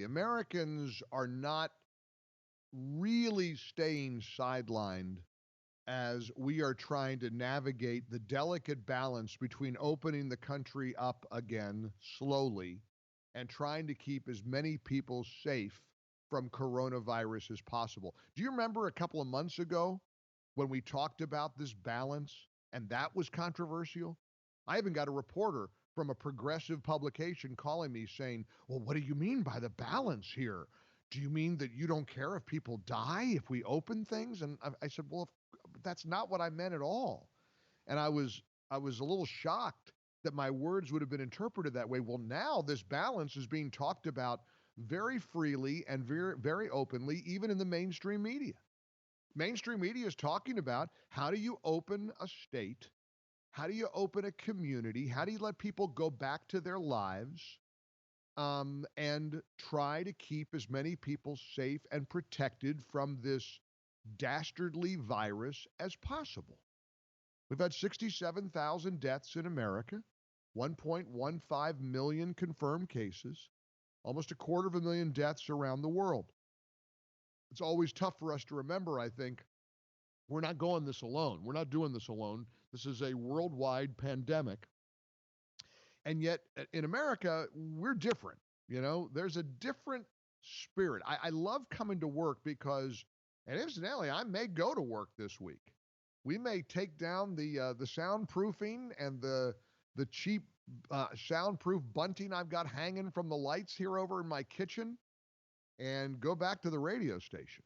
Americans are not really staying sidelined as we are trying to navigate the delicate balance between opening the country up again slowly and trying to keep as many people safe from coronavirus as possible. Do you remember a couple of months ago when we talked about this balance and that was controversial? I even got a reporter from a progressive publication calling me saying, "Well, what do you mean by the balance here? Do you mean that you don't care if people die if we open things?" And I said, "Well, that's not what I meant at all." And I was a little shocked that my words would have been interpreted that way. Well, now this balance is being talked about very freely and very openly, even in the mainstream media. Mainstream media is talking about how do you open a state? How do you open a community? How do you let people go back to their lives? And try to keep as many people safe and protected from this dastardly virus as possible. We've had 67,000 deaths in America, 1.15 million confirmed cases, almost a quarter of a million deaths around the world. It's always tough for us to remember, I think, we're not going this alone. We're not doing this alone. This is a worldwide pandemic. And yet in America, we're different. There's a different spirit. I love coming to work because, and incidentally, I may go to work this week. We may take down the soundproofing and the cheap soundproof bunting I've got hanging from the lights here over in my kitchen and go back to the radio station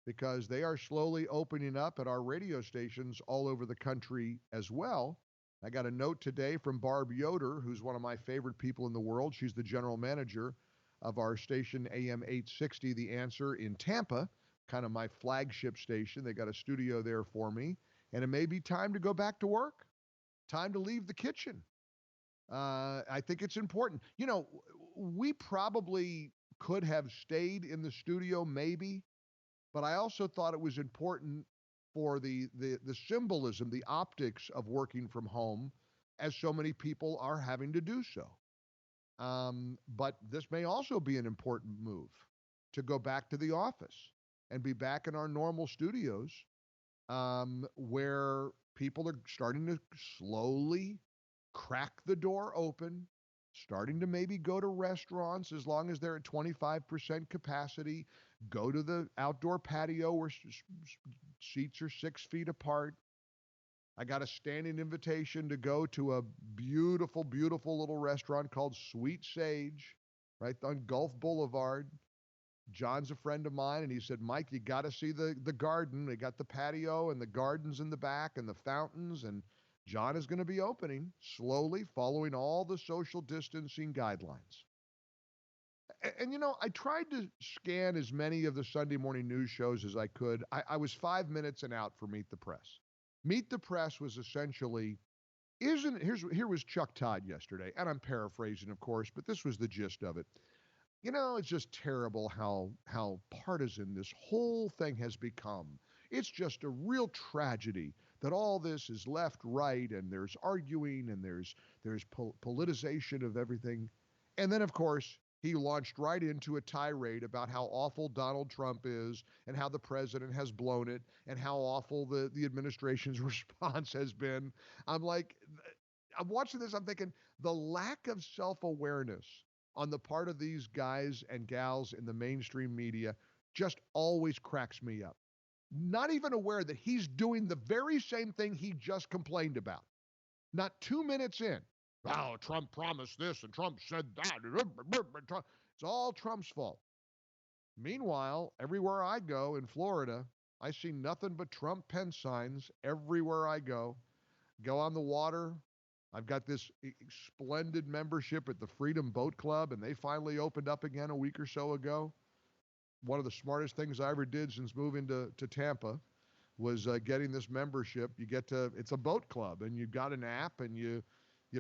because they are slowly opening up at our radio stations all over the country as well. I got a note today from Barb Yoder, who's one of my favorite people in the world. She's the general manager of our station AM 860, The Answer in Tampa, kind of my flagship station. They got a studio there for me. And it may be time to go back to work, time to leave the kitchen. I think it's important. We probably could have stayed in the studio maybe, but I also thought it was important for the symbolism, the optics of working from home, as so many people are having to do so. But this may also be an important move to go back to the office and be back in our normal studios, where people are starting to slowly crack the door open, starting to maybe go to restaurants as long as they're at 25% capacity, go to the outdoor patio where seats are 6 feet apart. I got a standing invitation to go to a beautiful, beautiful little restaurant called Sweet Sage, right on Gulf Boulevard. John's a friend of mine, and he said, "Mike, you got to see the garden. They got the patio and the gardens in the back and the fountains, and John is going to be opening slowly, following all the social distancing guidelines." And I tried to scan as many of the Sunday morning news shows as I could. I was 5 minutes and out for Meet the Press. Meet the Press was essentially, here was Chuck Todd yesterday, and I'm paraphrasing, of course, but this was the gist of it. It's just terrible how partisan this whole thing has become. It's just a real tragedy that all this is left, right, and there's arguing and there's politicization of everything. And then, of course, he launched right into a tirade about how awful Donald Trump is and how the president has blown it and how awful the administration's response has been. I'm watching this, I'm thinking the lack of self-awareness on the part of these guys and gals in the mainstream media just always cracks me up. Not even aware that he's doing the very same thing he just complained about. Not 2 minutes in. "Oh, Trump promised this and Trump said that." It's all Trump's fault. Meanwhile, everywhere I go in Florida, I see nothing but Trump Pence signs everywhere I go. Go on the water. I've got this splendid membership at the Freedom Boat Club, and they finally opened up again a week or so ago. One of the smartest things I ever did since moving to Tampa was getting this membership. It's a boat club, and you've got an app, and you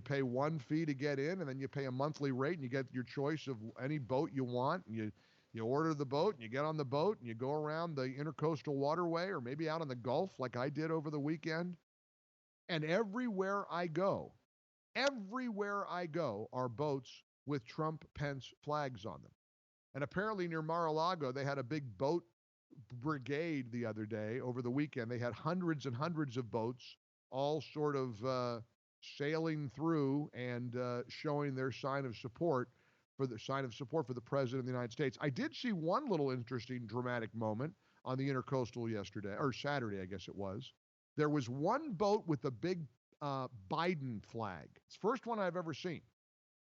pay one fee to get in, and then you pay a monthly rate, and you get your choice of any boat you want, and you order the boat, and you get on the boat, and you go around the intercoastal waterway, or maybe out in the Gulf like I did over the weekend. And everywhere I go are boats with Trump Pence flags on them. And apparently near Mar-a-Lago, they had a big boat brigade the other day over the weekend. They had hundreds and hundreds of boats all sort of sailing through and showing their sign of support for the president of the United States. I did see one little interesting dramatic moment on the intercoastal yesterday, or Saturday, I guess it was. There was one boat with a big Biden flag. It's the first one I've ever seen.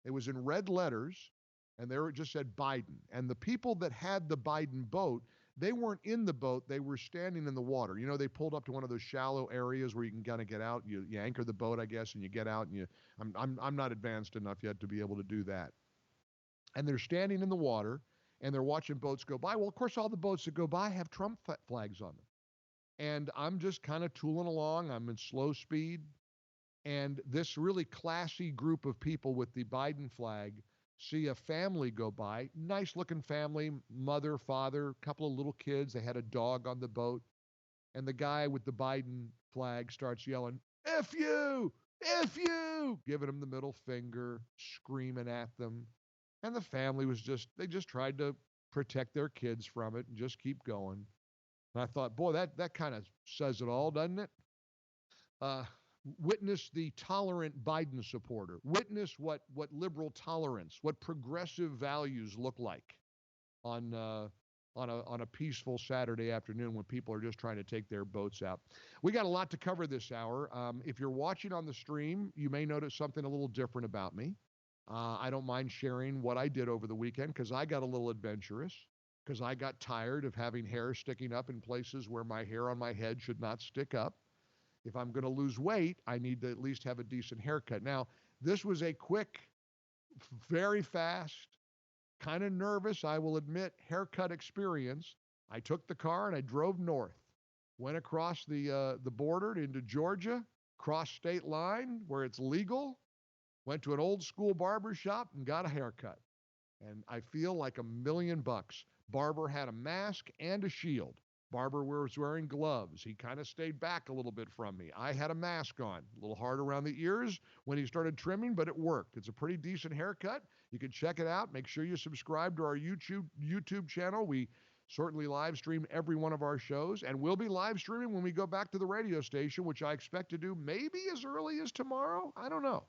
It was in red letters, and there it just said Biden. And the people that had the Biden boat, they weren't in the boat. They were standing in the water. You know, they pulled up to one of those shallow areas where you can kind of get out. You anchor the boat, I guess, and you get out. And I'm not advanced enough yet to be able to do that. And they're standing in the water, and they're watching boats go by. Well, of course, all the boats that go by have Trump flags on them. And I'm just kind of tooling along. I'm in slow speed. And this really classy group of people with the Biden flag see a family go by, nice looking family, mother, father, couple of little kids. They had a dog on the boat. And the guy with the Biden flag starts yelling, F you, F you, giving them the middle finger, screaming at them. And the family they just tried to protect their kids from it and just keep going. And I thought, boy, that kind of says it all, doesn't it? Witness the tolerant Biden supporter. Witness what liberal tolerance, what progressive values look like on a peaceful Saturday afternoon when people are just trying to take their boats out. We got a lot to cover this hour. If you're watching on the stream, you may notice something a little different about me. I don't mind sharing what I did over the weekend because I got a little adventurous, because I got tired of having hair sticking up in places where my hair on my head should not stick up. If I'm going to lose weight, I need to at least have a decent haircut. Now, this was a quick, very fast, kind of nervous, I will admit, haircut experience. I took the car and I drove north, went across the border into Georgia, crossed state line where it's legal, went to an old school barber shop and got a haircut. And I feel like $1,000,000. Barber had a mask and a shield. Barber was wearing gloves. He kind of stayed back a little bit from me. I had a mask on, a little hard around the ears when he started trimming, but it worked. It's a pretty decent haircut. You can check it out. Make sure you subscribe to our YouTube channel. We certainly live stream every one of our shows, and we'll be live streaming when we go back to the radio station, which I expect to do maybe as early as tomorrow. I don't know.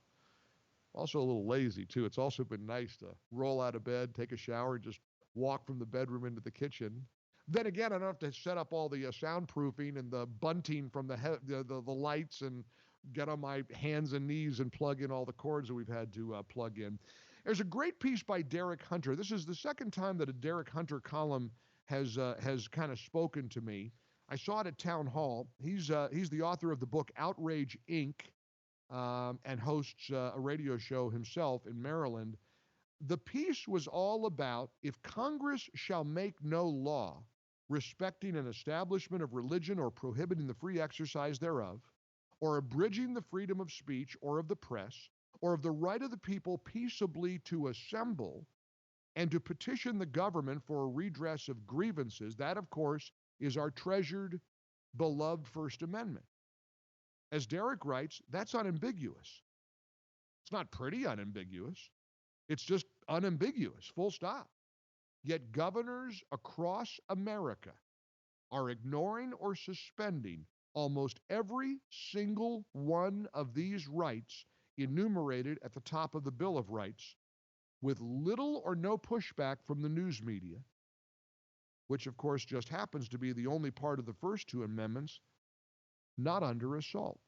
Also a little lazy, too. It's also been nice to roll out of bed, take a shower, and just walk from the bedroom into the kitchen. Then again, I don't have to set up all the soundproofing and the bunting from the lights and get on my hands and knees and plug in all the cords that we've had to plug in. There's a great piece by Derek Hunter. This is the second time that a Derek Hunter column has kind of spoken to me. I saw it at Town Hall. He's the author of the book Outrage, Inc., and hosts a radio show himself in Maryland. The piece was all about, if Congress shall make no law respecting an establishment of religion or prohibiting the free exercise thereof, or abridging the freedom of speech or of the press, or of the right of the people peaceably to assemble and to petition the government for a redress of grievances, that, of course, is our treasured, beloved First Amendment. As Derek writes, that's unambiguous. It's not pretty unambiguous. It's just unambiguous, full stop. Yet governors across America are ignoring or suspending almost every single one of these rights enumerated at the top of the Bill of Rights, with little or no pushback from the news media, which of course just happens to be the only part of the first two amendments not under assault.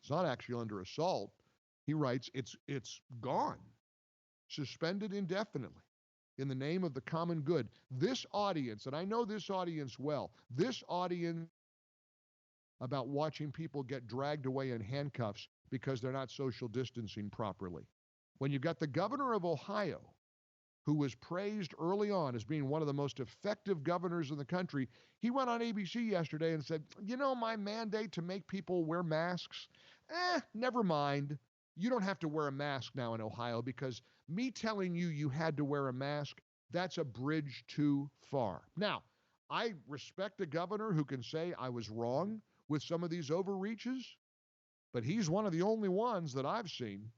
It's not actually under assault. He writes, it's gone, suspended indefinitely in the name of the common good. This audience, and I know this audience well, this audience about watching people get dragged away in handcuffs because they're not social distancing properly. When you've got the governor of Ohio, who was praised early on as being one of the most effective governors in the country, he went on ABC yesterday and said, my mandate to make people wear masks, never mind. You don't have to wear a mask now in Ohio because me telling you had to wear a mask, that's a bridge too far. Now, I respect a governor who can say I was wrong with some of these overreaches, but he's one of the only ones that I've seen